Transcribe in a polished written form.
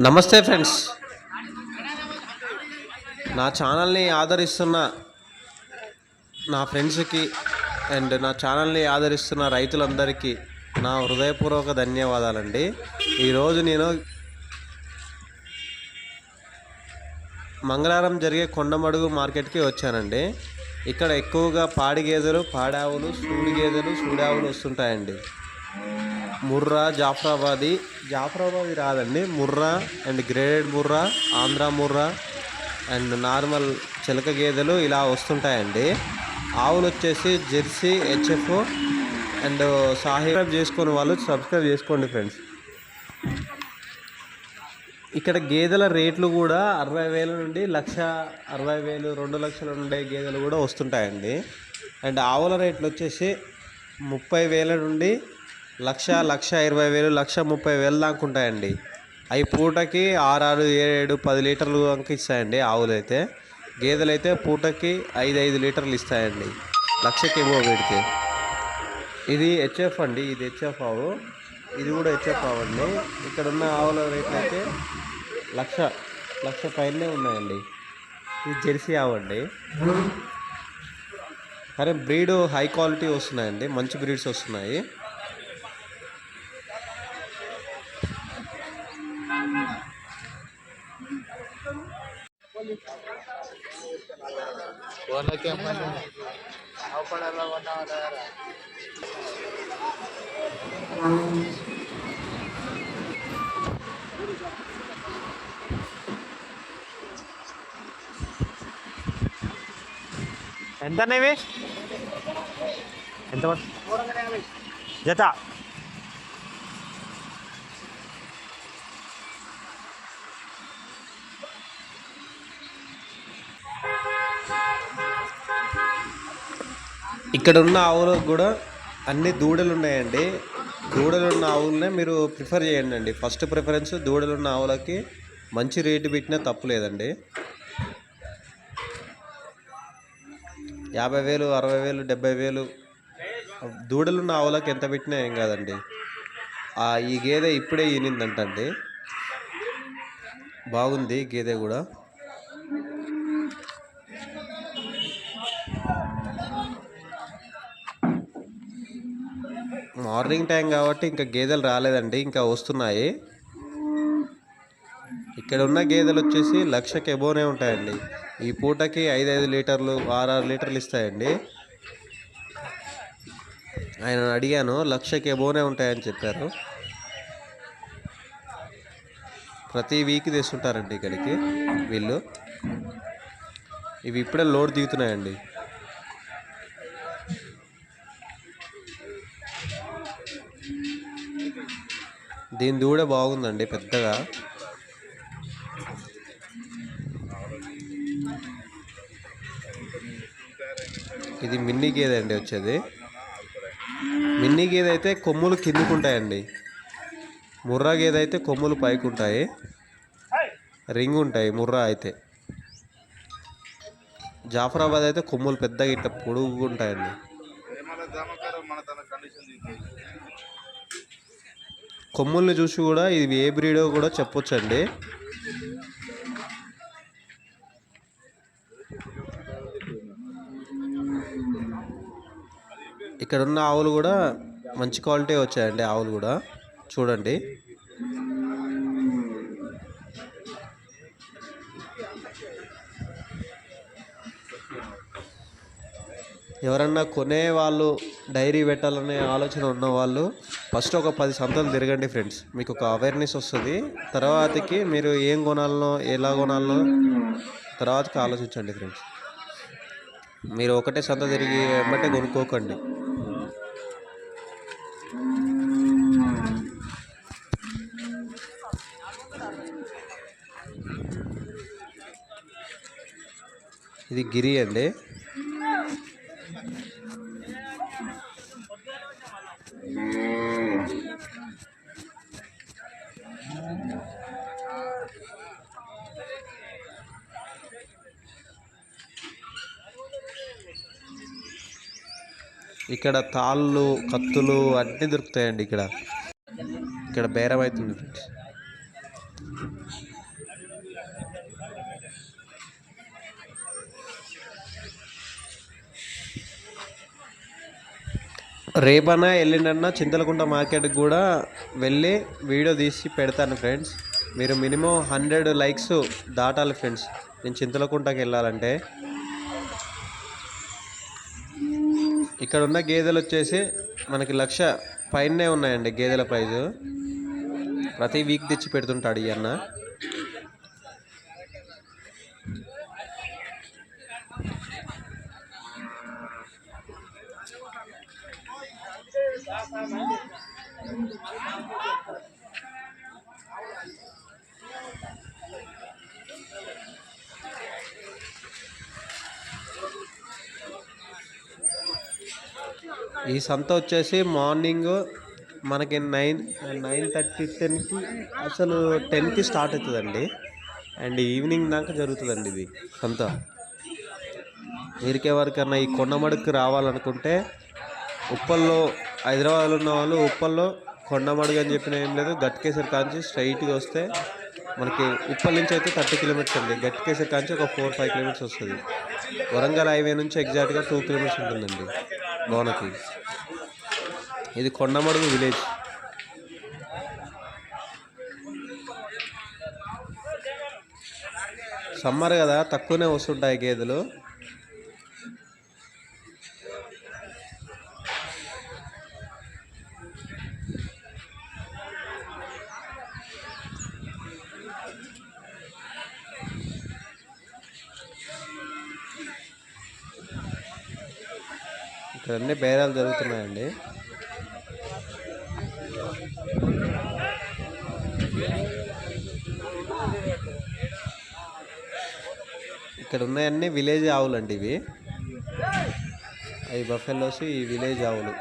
నమస్తే ఫ్రెండ్స్, నా ఛానల్ని ఆదరిస్తున్న నా ఫ్రెండ్స్కి అండ్ నా ఛానల్ని ఆదరిస్తున్న రైతులందరికీ నా హృదయపూర్వక ధన్యవాదాలండి. ఈరోజు నేను మంగళవారం జరిగే కొండమడుగు మార్కెట్కి వచ్చానండి. ఇక్కడ ఎక్కువగా పాడి గేదెలు, పాడావులు, సూడి గేదెలు, సూడావులు వస్తుంటాయండి. ముర్రా, జాఫ్రాబాదీ రాదండి, Murrah and graded Murrah, Andhra Murrah and normal చిలక గేదెలు ఇలా వస్తుంటాయండి. ఆవులు వచ్చేసి జెర్సీ, హెచ్ఎఫ్ అండ్ సబ్స్క్రైబ్ చేసుకునే వాళ్ళు సబ్స్క్రైబ్ చేసుకోండి ఫ్రెండ్స్. ఇక్కడ గేదెల రేట్లు కూడా 60,000 నుండి 1,60,000, 2 లక్షల ఉండే గేదెలు కూడా వస్తుంటాయండి. అండ్ ఆవుల రేట్లు వచ్చేసి 30,000 నుండి 1,20,000, 1,30,000 దాకా ఉంటాయండి. అవి పూటకి 6, 7, 10 లీటర్లు దాకా ఇస్తాయండి ఆవులు అయితే. గేదెలు అయితే పూటకి 5 లీటర్లు ఇస్తాయండి 1,00,000కి ఏమో పెడితే. ఇది హెచ్ఎఫ్ అండి, ఇది హెచ్ఎఫ్ ఆవు, ఇది కూడా హెచ్ఎఫ్ ఆవు అండి. ఇక్కడ ఉన్న ఆవుల రేట్లు అయితే 1,00,000 పైనే ఉన్నాయండి. ఇది జెర్సీ ఆవు అండి, కానీ బ్రీడ్ హై క్వాలిటీ వస్తున్నాయండి, మంచి బ్రీడ్స్ వస్తున్నాయి. ఎంతనేవి? ఎంత జత? ఇక్కడ ఉన్న ఆవులకు కూడా అన్ని దూడలు ఉన్నాయండి. దూడలు ఉన్న ఆవులనే మీరు ప్రిఫర్ చేయండి అండి. ఫస్ట్ ప్రిఫరెన్స్ దూడలు ఉన్న ఆవులకి. మంచి రేటు పెట్టినా తప్పు లేదండి. 50,000, 60,000, 70,000 దూడలున్న ఆవులకి ఎంత పెట్టినా ఏం కాదండి. ఈ గేదె ఇప్పుడే ఈనిందంటండి, బాగుంది గేదె కూడా. మార్నింగ్ టైం కాబట్టి ఇంకా గేదెలు రాలేదండి, ఇంకా వస్తున్నాయి. ఇక్కడ ఉన్న గేదెలు వచ్చేసి 1,00,000కి ఎబోనే ఉంటాయండి. ఈ పూటకి 5 లీటర్లు, 6 లీటర్లు ఇస్తాయండి. ఆయన అడిగాను, 1,00,000కి ఎబోనే ఉంటాయని చెప్పారు. ప్రతి వీక్ తెస్తుంటారండి ఇక్కడికి వీళ్ళు. ఇవి ఇప్పుడే లోడ్ దిగుతున్నాయండి. దీని దూడ బాగుందండి పెద్దగా. ఇది మిన్నీ గేదె అండి వచ్చేది. మిన్నీ గేదె అయితే కొమ్ములు కిందుకుంటాయండి. ముర్రా గేదె అయితే కొమ్ములు పైకి ఉంటాయి, రింగ్ ఉంటాయి ముర్రా అయితే. జాఫరాబాద్ అయితే కొమ్ములు పెద్దగా ఇట్లా పొడుగు ఉంటాయండి. కొమ్ముల్ని చూసి కూడా ఇది ఏ బ్రీడో కూడా చెప్పొచ్చండి. ఇక్కడ ఉన్న ఆవులు కూడా మంచి క్వాలిటీ వచ్చాయండి. ఆవులు కూడా చూడండి. ఎవరన్నా కొనే వాళ్ళు, డైరీ పెట్టాలనే ఆలోచన ఉన్న వాళ్ళు ఫస్ట్ ఒక 10 సంతలు తిరగండి ఫ్రెండ్స్. మీకు ఒక అవేర్నెస్ వస్తుంది. తర్వాతకి మీరు ఏం కొనాలనో, ఎలా కొనాలనో తర్వాతకి ఆలోచించండి ఫ్రెండ్స్. మీరు ఒకటే సంత తిరిగి వెంబటే కొనుక్కోకండి. ఇది గిరి అండి. ఇక్కడ తాళ్ళు, కత్తులు అన్నీ దొరుకుతాయండి. ఇక్కడ బేరం అవుతుంది ఫ్రెండ్స్. రేపన్నా ఎల్లుండన్నా చింతలకుంట మార్కెట్కి కూడా వెళ్ళి వీడియో తీసి పెడతాను ఫ్రెండ్స్. మీరు మినిమం 100 లైక్స్ దాటాలి ఫ్రెండ్స్ నేను చింతలకుంటకి వెళ్ళాలంటే. ఇక్కడ ఉన్న గేదెలు వచ్చేసి మనకి 1,00,000 పైనే ఉన్నాయండి గేదెల ప్రైజు. ప్రతి వీక్ తెచ్చి పెడుతుంటాడు ఈ అన్న. ఈ సంత వచ్చేసి మార్నింగ్ మనకి 9:30 10కి అసలు 10కి స్టార్ట్ అవుతుందండి. అండ్ ఈవినింగ్ దాకా జరుగుతుందండి ఇది సంత. ఎవరికైనా ఈ కొండమడుగుకి రావాలనుకుంటే ఉప్పల్లో హైదరాబాద్లో ఉన్న వాళ్ళు ఉప్పల్లో కొండమడుగు అని చెప్పిన ఏం లేదు, గట్కేసర్ కాంచి స్ట్రైట్గా వస్తే మనకి ఉప్పల్ నుంచి అయితే 30 కిలోమీటర్స్ అండి. గట్కేసర్ కాంచి ఒక 4-5 కిలోమీటర్స్ వస్తుంది. వరంగల్ హైవే నుంచి ఎగ్జాక్ట్గా 2 కిలోమీటర్స్ ఉంటుందండి లోనకి. ఇది కొండమడుగు విలేజ్. సమ్మర్ కదా తక్కువనే వస్తుంటాయి గేదెలు. ఇక్కడ అన్ని బేరాలు జరుగుతున్నాయండి. ఇక్కడ ఉన్నాయన్నీ విలేజ్ ఆవులు అండి. ఇవి బఫెల్లోస్, ఈ విలేజ్ ఆవులు.